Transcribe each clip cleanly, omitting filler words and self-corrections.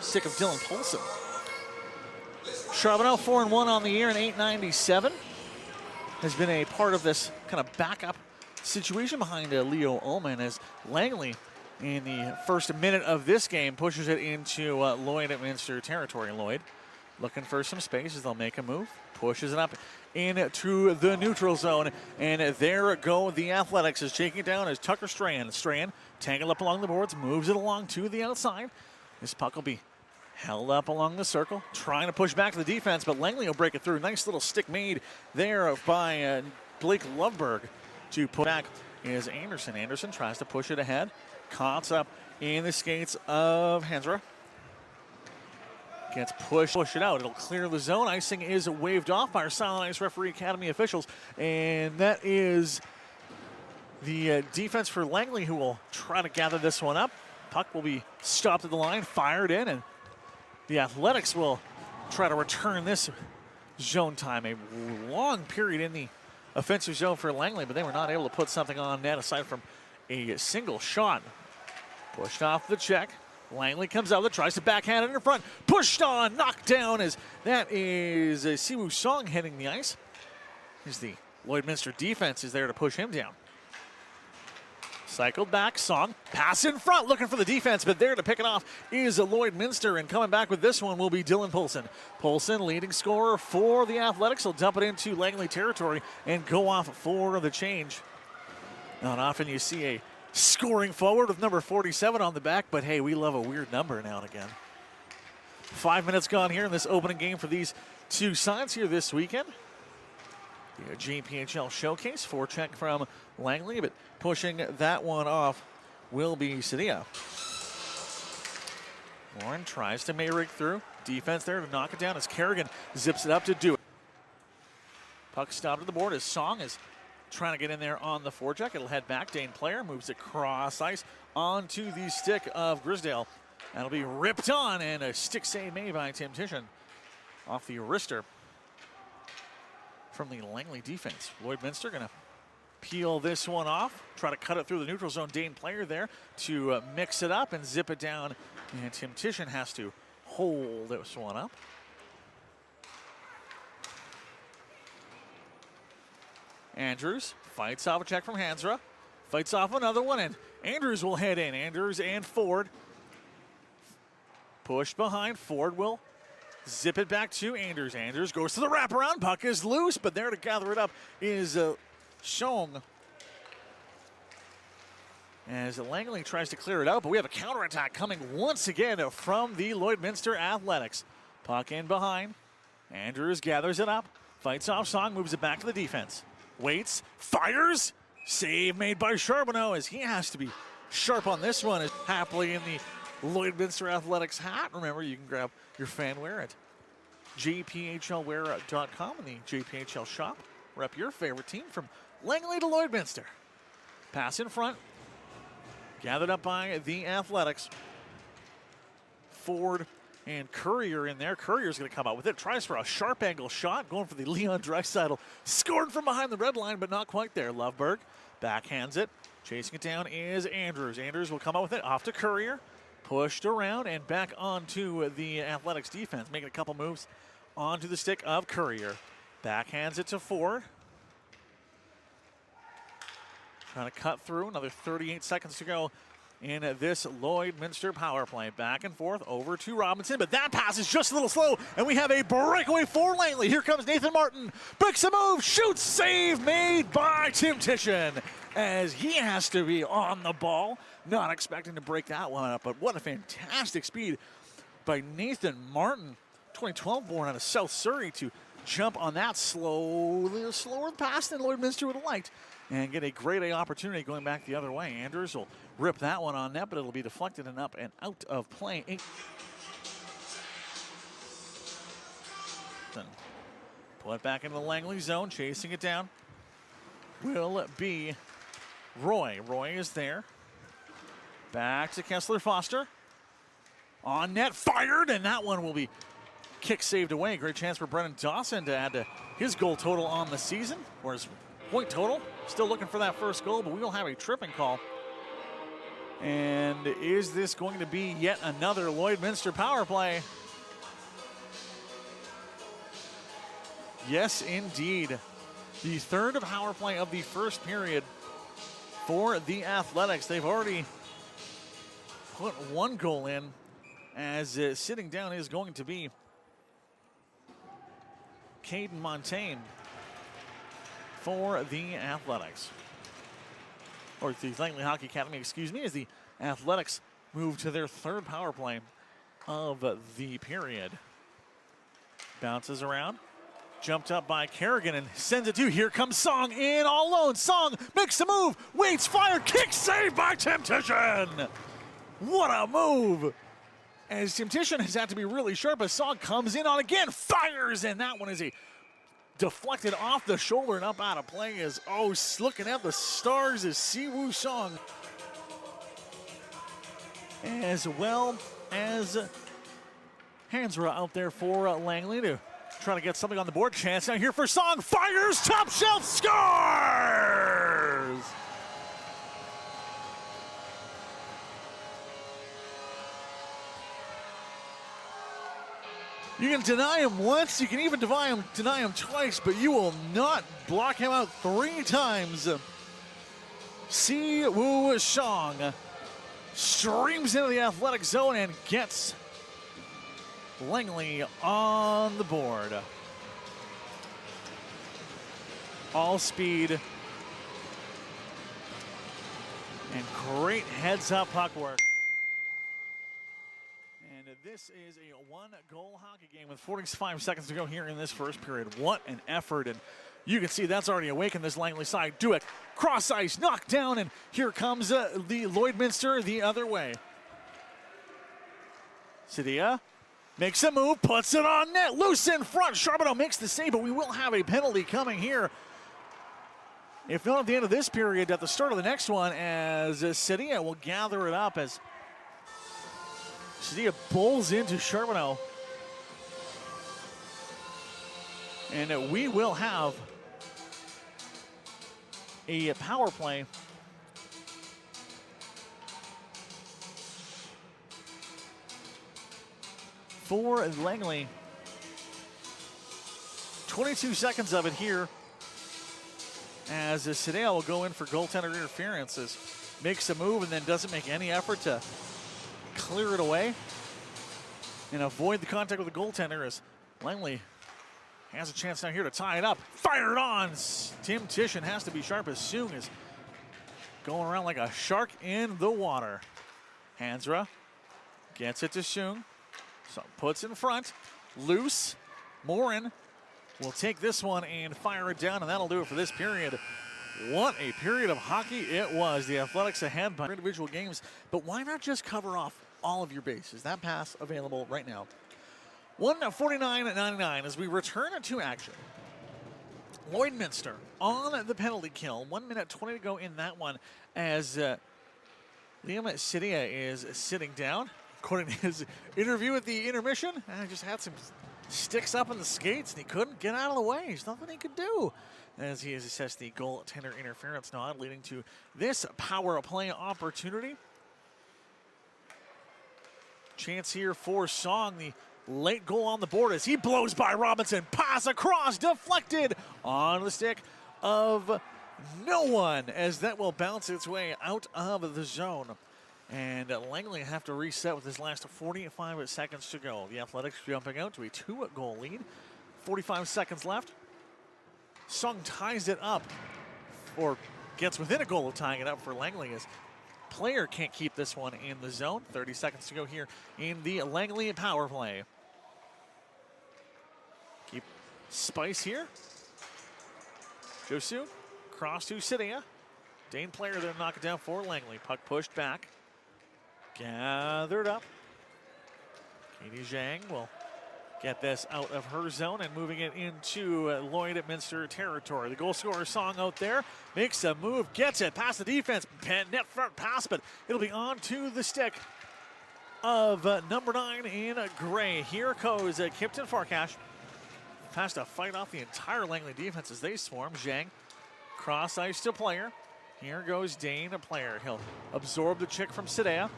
stick of Dylan Polson. Charbonneau 4-1 on the year in 897. Has been a part of this kind of backup situation behind Leo Ullman as Langley in the first minute of this game pushes it into Lloydminster territory. Lloyd looking for some space as they'll make a move, pushes it up into the neutral zone, and there go the Athletics as shaking it down as Tucker Strand. Strand tangled up along the boards, moves it along to the outside. This puck will be held up along the circle, trying to push back to the defense, but Langley will break it through. Nice little stick made there by Blake Loveberg to put back is Anderson. Anderson tries to push it ahead, caught up in the skates of Hansra. Gets push it out. It'll clear the zone. Icing is waved off by our Silent Ice Referee Academy officials, and that is the defense for Langley, who will try to gather this one up. Puck will be stopped at the line, fired in, and the Athletics will try to return this zone time. A long period in the offensive zone for Langley, but they were not able to put something on net aside from a single shot. Pushed off the check. Langley comes out, tries to backhand it in front. Pushed on, knocked down as that is Siwoo Song heading the ice. As the Lloydminster defense is there to push him down. Cycled back, Song, pass in front, looking for the defense, but there to pick it off is Lloydminster, and coming back with this one will be Dylan Polson. Polson, leading scorer for the Athletics, will dump it into Langley territory and go off for the change. Not often you see a scoring forward with number 47 on the back, but hey, we love a weird number now and again. 5 minutes gone here in this opening game for these two sides here this weekend. The JPHL showcase, forecheck from Langley, but pushing that one off will be Cedillo. Warren tries to Mayrig through. Defense there to knock it down as Kerrigan zips it up to do it. Puck stopped at the board as Song is trying to get in there on the forecheck. It'll head back. Dane Player moves it cross ice onto the stick of Grisdale. That'll be ripped on, and a stick save made by Tim Tishon off the wrister from the Langley defense. Lloydminster going to peel this one off, try to cut it through the neutral zone. Dane Player there to mix it up and zip it down, and Tim Tishon has to hold this one up. Andrews fights off a check from Hansra, fights off another one, and Andrews will head in. Andrews and Ford pushed behind. Ford will zip it back to Andrews. Andrews goes to the wraparound. Puck is loose, but there to gather it up is Shong. As Langley tries to clear it out, but we have a counterattack coming once again from the Lloydminster Athletics. Puck in behind. Andrews gathers it up, fights off Song, moves it back to the defense. Waits, fires. Save made by Charbonneau as he has to be sharp on this one. Is happily in the Lloydminster Athletics hat. Remember, you can grab your fan wear at jphlwear.com in the JPHL shop. Rep your favorite team from Langley to Lloydminster. Pass in front. Gathered up by the Athletics. Ford and Courier in there. Courier's going to come out with it. Tries for a sharp angle shot. Going for the Leon Draisaitl. Scored from behind the red line, but not quite there. Loveberg backhands it. Chasing it down is Andrews. Andrews will come out with it. Off to Courier. Pushed around and back onto the Athletics defense. Making a couple moves onto the stick of Courier. Backhands it to Ford. Trying to cut through. Another 38 seconds to go in this Lloydminster power play. Back and forth over to Robinson, but that pass is just a little slow, and we have a breakaway for Langley. Here comes Nathan Martin. Breaks a move, shoots, save made by Tim Tishon as he has to be on the ball. Not expecting to break that one up, but what a fantastic speed by Nathan Martin, 2012 born out of South Surrey, to jump on that slower pass than Lloydminster would have liked and get a grade A opportunity going back the other way. Andrews will rip that one on net, but it'll be deflected and up and out of play. Pull it back into the Langley zone, chasing it down will be Roy. Roy is there. Back to Kessler Foster. On net, fired, and that one will be kick saved away. Great chance for Brennan Dawson to add to his goal total on the season, or his point total. Still looking for that first goal, but we will have a tripping call And is this going to be yet another Lloydminster power play? Yes, indeed. The third power play of the first period for the Athletics. They've already put one goal in, as sitting down is going to be Caden Montaigne for the Athletics. Or the Langley Hockey Academy, excuse me, as the Athletics move to their third power play of the period. Bounces around. Jumped up by Kerrigan and sends it to. Here comes Song in all alone. Song makes the move, waits, fire, kick, save by Temptation. What a move. As Temptation has had to be really sharp as Song comes in on again, fires, and that one is a deflected off the shoulder and up out of play as, oh, looking at the stars is Siwoo Song. As well as Hansra out there for Langley to try to get something on the board. Chance now here for Song. Fires, top shelf, scores! You can deny him once, you can even deny him twice, but you will not block him out 3 times. Siwoo Song streams into the athletic zone and gets Langley on the board. All speed and great heads-up puck work. And this is a 1-goal hockey game with 45 seconds to go here in this first period. What an effort, and you can see that's already awakened this Langley side. Dueck, cross ice, knocked down, and here comes the Lloydminster the other way. Sidia makes a move, puts it on net, loose in front. Charbonneau makes the save, but we will have a penalty coming here. If not at the end of this period, at the start of the next one, as Sidia will gather it up as Sidia bowls into Charbonneau. And we will have a power play for Langley. 22 seconds of it here as Sidia will go in for goaltender interference. Makes a move and then doesn't make any effort to clear it away and avoid the contact with the goaltender as Langley has a chance now here to tie it up. Fire it on. Temptation has to be sharp as Soong is going around like a shark in the water. Hansra gets it to Soong. So puts in front. Loose. Morin will take this one and fire it down, and that'll do it for this period. What a period of hockey it was. The Athletics ahead by individual games, but why not just cover off all of your bases? That pass available right now. 1:49.99 as we return to action. Lloydminster on the penalty kill. 1 minute 20 to go in that one as Liam Sidia is sitting down. According to his interview at the intermission, just had some sticks up in the skates and he couldn't get out of the way. There's nothing he could do as he has assessed the goaltender interference nod, leading to this power play opportunity. Chance here for Song, the late goal on the board as he blows by Robinson. Pass across, deflected on the stick of no one as that will bounce its way out of the zone. And Langley have to reset with his last 45 seconds to go. The Athletics jumping out to a 2-goal lead. 45 seconds left. Song ties it up, or gets within a goal of tying it up for Langley as player can't keep this one in the zone. 30 seconds to go here in the Langley power play. Keep spice here. Josu, cross to Sidia. Dane player there to knock it down for Langley. Puck pushed back. Gathered up. Katie Zhang will get this out of her zone and moving it into Lloydminster territory. The goal scorer Song out there makes a move, gets it past the defense, net front pass, but it'll be on to the stick of number 9 in gray. Here goes Kipton Farkash. Has to fight off the entire Langley defense as they swarm. Zhang cross ice to player. Here goes Dane, a player. He'll absorb the chick from Sadea.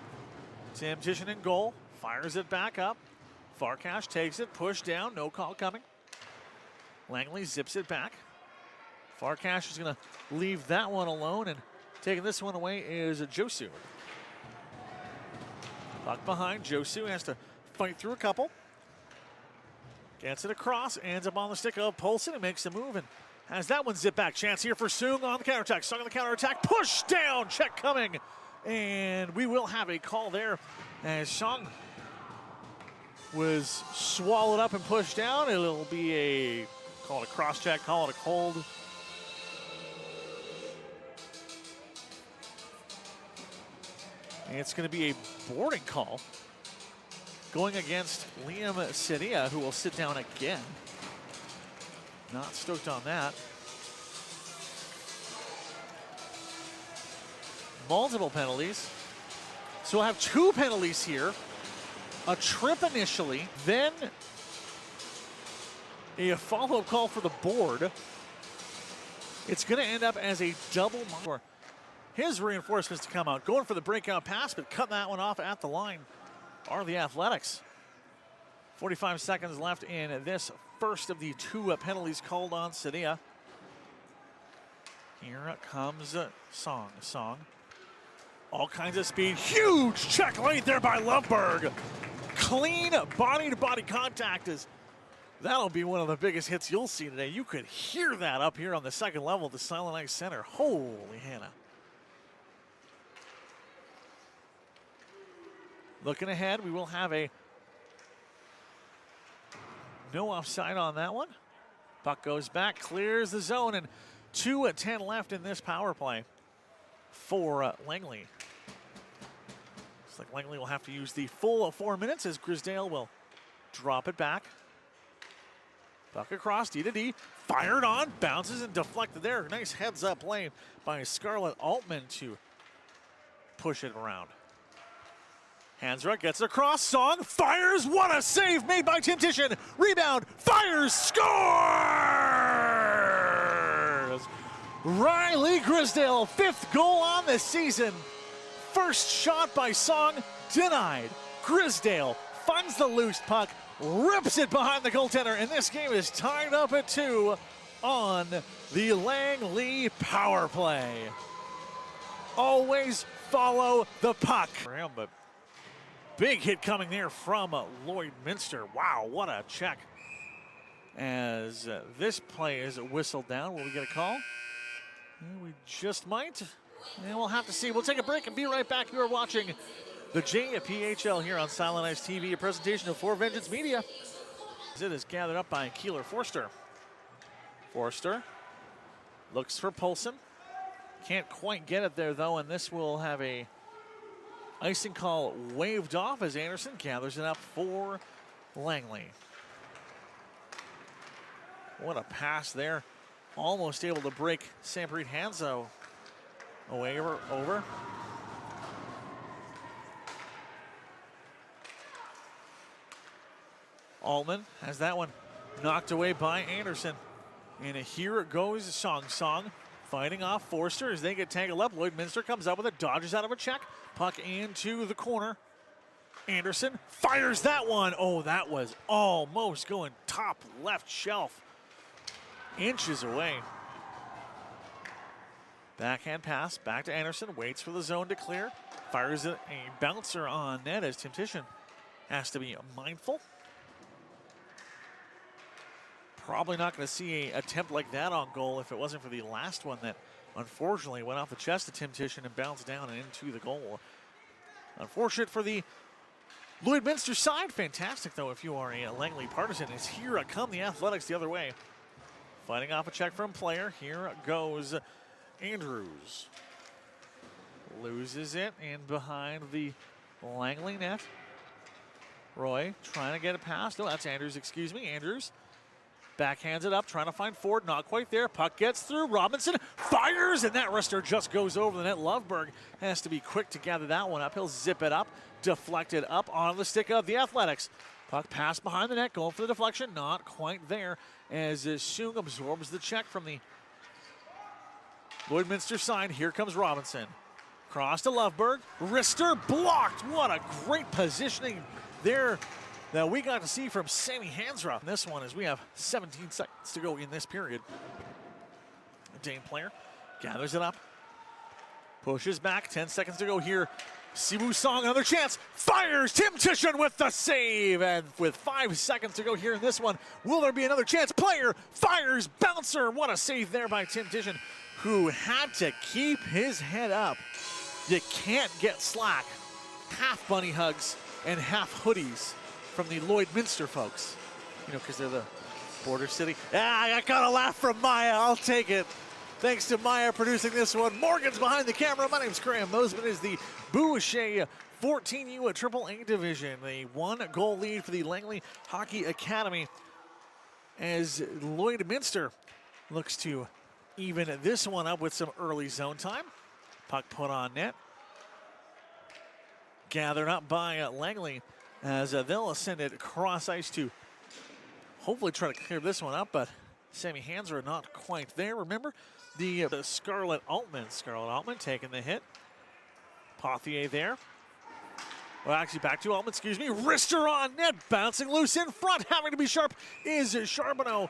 Temptation in goal. Fires it back up. Farkash takes it. Push down. No call coming. Langley zips it back. Farkash is going to leave that one alone, and taking this one away is Josu. Puck behind. Josu has to fight through a couple. Gets it across. Ends up on the stick of Polson and makes the move and has that one zip back. Chance here for Sung on the counterattack. Sung on the counterattack. Push down. Check coming. And we will have a call there as Sung was swallowed up and pushed down. It'll be a, call it a cross check, call it a hold. And it's going to be a boarding call going against Liam Sadea, who will sit down again. Not stoked on that. Multiple penalties. So we'll have 2 penalties here. A trip initially, then a follow-up call for the board. It's going to end up as a double for his reinforcements to come out. Going for the breakout pass, but cutting that one off at the line are the Athletics. 45 seconds left in this first of the 2 penalties called on Sadea. Here comes Song. All kinds of speed. Huge check right there by Loveberg. Clean body-to-body contact. That'll be one of the biggest hits you'll see today. You could hear that up here on the second level of the Silent Ice Center. Holy Hannah. Looking ahead, we will have a no offside on that one. Puck goes back, clears the zone, and 2:10 left in this power play for Langley. Looks like Langley will have to use the full 4 minutes as Grisdale will drop it back. Puck across, D to D, fired on, bounces and deflected there. Nice heads up play by Scarlett Altman to push it around. Hansrud gets it across, Song fires, what a save made by Temptation. Rebound, fires, scores! Riley Grisdale, 5th goal on the season. First shot by Song, denied. Grisdale finds the loose puck, rips it behind the goaltender, and this game is tied up at 2 on the Langley power play. Always follow the puck. For him, but big hit coming there from Lloydminster. Wow, what a check. As this play is whistled down, will we get a call? We just might. And we'll have to see. We'll take a break and be right back. You are watching the JPHL here on Silent Ice TV, a presentation of For Vengeance Media. It is gathered up by Keeler Forster. Forster looks for Polson. Can't quite get it there, though, and this will have a icing call waved off as Anderson gathers it up for Langley. What a pass there. Almost able to break Sampreet Hanzo away over. Altman has that one knocked away by Anderson. And here it goes, Song fighting off Forster as they get tangled up. Lloydminster comes up with it, dodges out of a check. Puck into the corner. Anderson fires that one. Oh, that was almost going top left shelf. Inches away. Backhand pass back to Anderson. Waits for the zone to clear. Fires a bouncer on net as Temptation has to be mindful. Probably not going to see an attempt like that on goal if it wasn't for the last one that unfortunately went off the chest of Temptation and bounced down and into the goal. Unfortunate for the Lloydminster side. Fantastic, though, if you are a Langley partisan. As here come the Athletics the other way. Fighting off a check from player. Here goes Andrews. Loses it and behind the Langley net. Roy trying to get it past. Oh, that's Andrews, excuse me. Andrews backhands it up, trying to find Ford. Not quite there. Puck gets through. Robinson fires, and that wrister just goes over the net. Loveberg has to be quick to gather that one up. He'll zip it up, deflected up on the stick of the Athletics. Puck pass behind the net, going for the deflection. Not quite there as Sung absorbs the check from the Lloydminster side, here comes Robinson. Cross to Loveberg, wrister blocked. What a great positioning there that we got to see from Sammy Hansra. This one is we have 17 seconds to go in this period. Dane player gathers it up, pushes back, 10 seconds to go here. Siwoo Song, another chance, fires, Tim Tischen with the save, and with 5 seconds to go here in this one, will there be another chance? Player fires, bouncer, what a save there by Tim Tischen, who had to keep his head up. You can't get slack. Half bunny hugs and half hoodies from the Lloydminster folks. You know, because they're the border city. I got a laugh from Maya, I'll take it. Thanks to Maya producing this one. Morgan's behind the camera. My name's Graham Mosman. Is the Boucher 14U AAA division. A 1-goal lead for the Langley Hockey Academy as Lloydminster looks to even this one up with some early zone time. Puck put on net. Gathered up by Langley as they'll send it cross ice to hopefully try to clear this one up, but Sammy Hansra not quite there. Remember the Scarlett Altman. Scarlett Altman taking the hit. Pothier there. Well, actually back to Altman, excuse me. Wrister on net, bouncing loose in front. Having to be sharp is Charbonneau.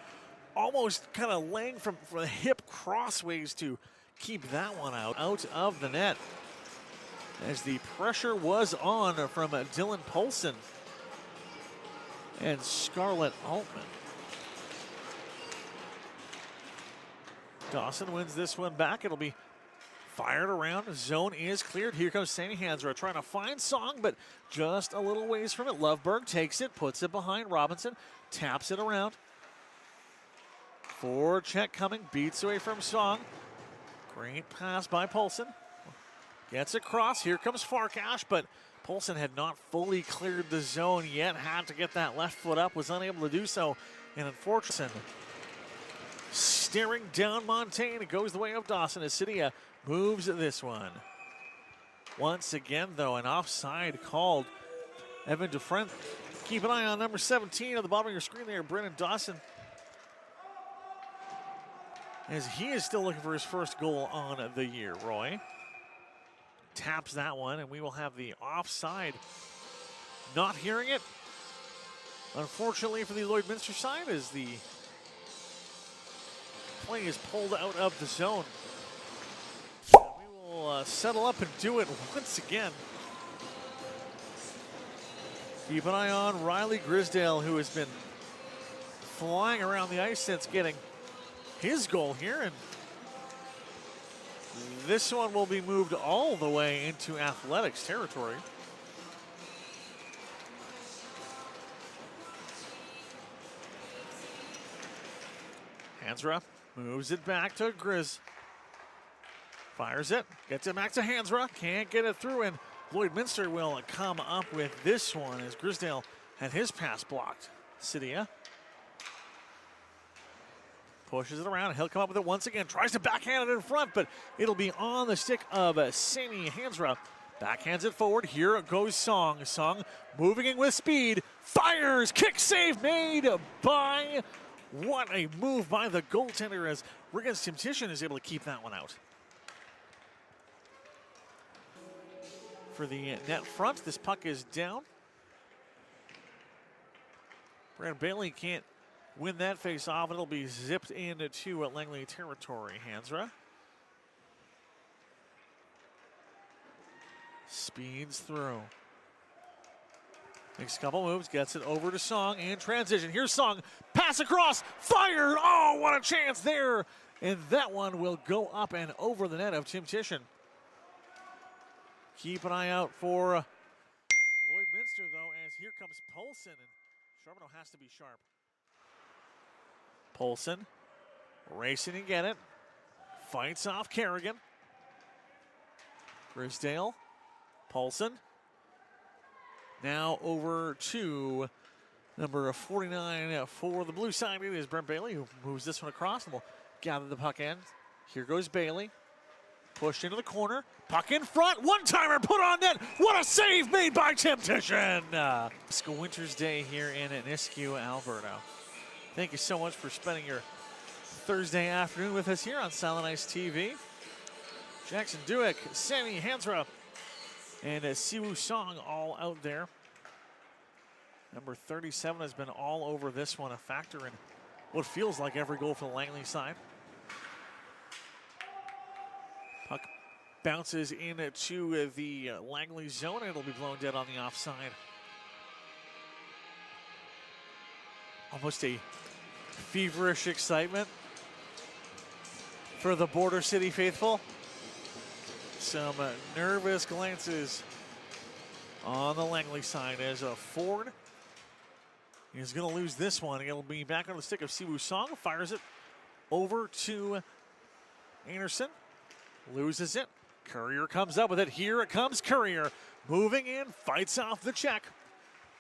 Almost kind of laying from the hip crossways to keep that one out of the net. As the pressure was on from Dylan Polson and Scarlett Altman. Dawson wins this one back. It'll be fired around. Zone is cleared. Here comes Sammy Hansra trying to find Song, but just a little ways from it. Loveberg takes it, puts it behind Robinson, taps it around. Forward check coming, beats away from Song. Great pass by Polson. Gets across. Here comes Farkash, but Polson had not fully cleared the zone yet. Had to get that left foot up, was unable to do so. And unfortunately, staring down Montaigne. It goes the way of Dawson as Cydia moves this one. Once again, though, an offside called. Evan Dufresne. Keep an eye on number 17 at the bottom of your screen there, Brennan Dawson, as he is still looking for his first goal on the year. Roy taps that one, and we will have the offside. Not hearing it, unfortunately for the Lloydminster side, as the play is pulled out of the zone. We will settle up and do it once again. Keep an eye on Riley Grisdale, who has been flying around the ice since getting his goal here, and this one will be moved all the way into athletics territory. Hansra moves it back to Grizz. Fires it, gets it back to Hansra, can't get it through, and Lloydminster will come up with this one as Grisdale had his pass blocked. Cydia pushes it around. He'll come up with it once again. Tries to backhand it in front, but it'll be on the stick of Sammy Hansra. Backhands it forward. Here goes Song. Song moving in with speed. Fires. Kick save made by... What a move by the goaltender as Riggins Tim Tischen is able to keep that one out. For the net front, this puck is down. Brad Bailey can't win that face off. It'll be zipped into Langley territory. Hansra speeds through. Makes a couple moves, gets it over to Song in transition. Here's Song, pass across, fired. Oh, what a chance there. And that one will go up and over the net of Tim Tischen. Keep an eye out for Lloydminster, though, as here comes Polson, and Charbonneau has to be sharp. Polson racing to get it. Fights off Kerrigan. Grisdale. Polson. Now over to number 49 for the blue side. It is Brent Bailey who moves this one across and will gather the puck in. Here goes Bailey. Pushed into the corner. Puck in front. One-timer put on net. What a save made by Tim Tischen. It's a winter's day here in Nisku, Alberta. Thank you so much for spending your Thursday afternoon with us here on Silent Ice TV. Jackson Duick, Sammy Hansra, and Siwoo Song all out there. Number 37 has been all over this one, a factor in what feels like every goal for the Langley side. Puck bounces into the Langley zone, and it'll be blown dead on the offside. Almost a feverish excitement for the Border City faithful. Some nervous glances on the Langley side as Ford is going to lose this one. It'll be back on the stick of Siwoo Song. Fires it over to Anderson. Loses it. Courier comes up with it. Here it comes Courier. Moving in, fights off the check.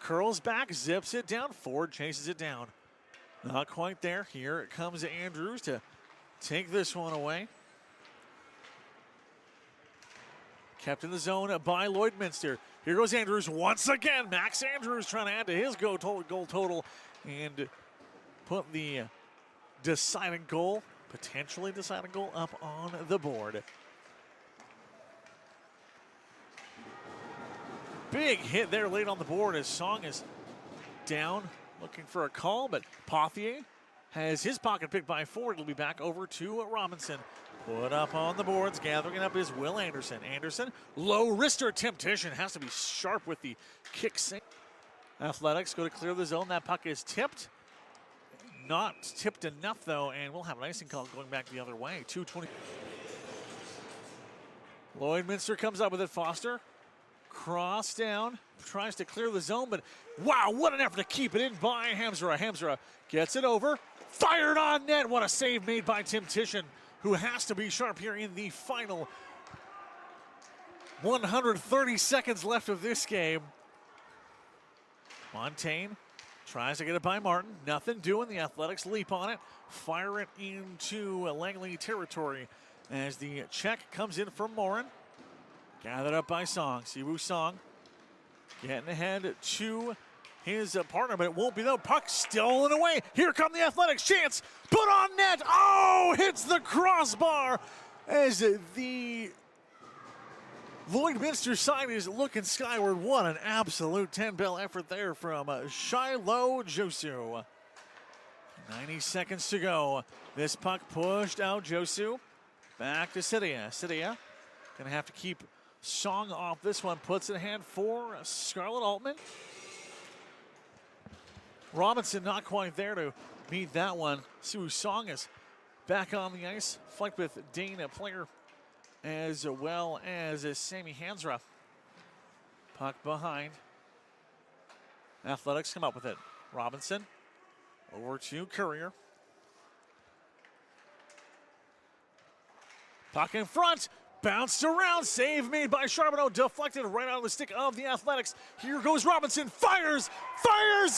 Curls back, zips it down. Ford chases it down. Not quite there. Here it comes Andrews to take this one away. Kept in the zone by Lloydminster. Here goes Andrews once again. Max Andrews trying to add to his goal total and put the deciding goal, potentially deciding goal, up on the board. Big hit there late on the board as Song is down, looking for a call, but Pothier has his pocket picked by Ford. It'll be back over to Robinson. Put up on the boards, gathering it up is Will Anderson. Anderson, low wrister temptation, has to be sharp with the kick sink. Athletics go to clear the zone. That puck is tipped. Not tipped enough though, and we'll have an icing call going back the other way. 2:20. Lloydminster comes up with it. Foster, cross down, tries to clear the zone, but wow, what an effort to keep it in by Hamsra. Hamsra gets it over, fired on net. What a save made by Tim Tischen, who has to be sharp here in the final 130 seconds left of this game. Montaigne tries to get it by Martin. Nothing doing. The Athletics leap on it, fire it into Langley territory as the check comes in from Morin. Gathered up by Song. Siwoo Song getting ahead to his partner, but it won't be though. Puck stolen away. Here come the Athletics. Chance. Put on net. Oh, hits the crossbar as the Lloydminster side is looking skyward. What an absolute 10-bell effort there from Shiloh Josu. 90 seconds to go. This puck pushed out Josu. Back to Sidia. Sidia going to have to keep Song off this one. Puts it in hand for Scarlett Altman. Robinson not quite there to beat that one. Siwoo Song is back on the ice. Flanked with Dane, a player, as well as Sammy Hansra. Puck behind. Athletics come up with it. Robinson over to Courier. Puck in front. Bounced around. Save made by Charbonneau. Deflected right out of the stick of the Athletics. Here goes Robinson. Fires. Fires.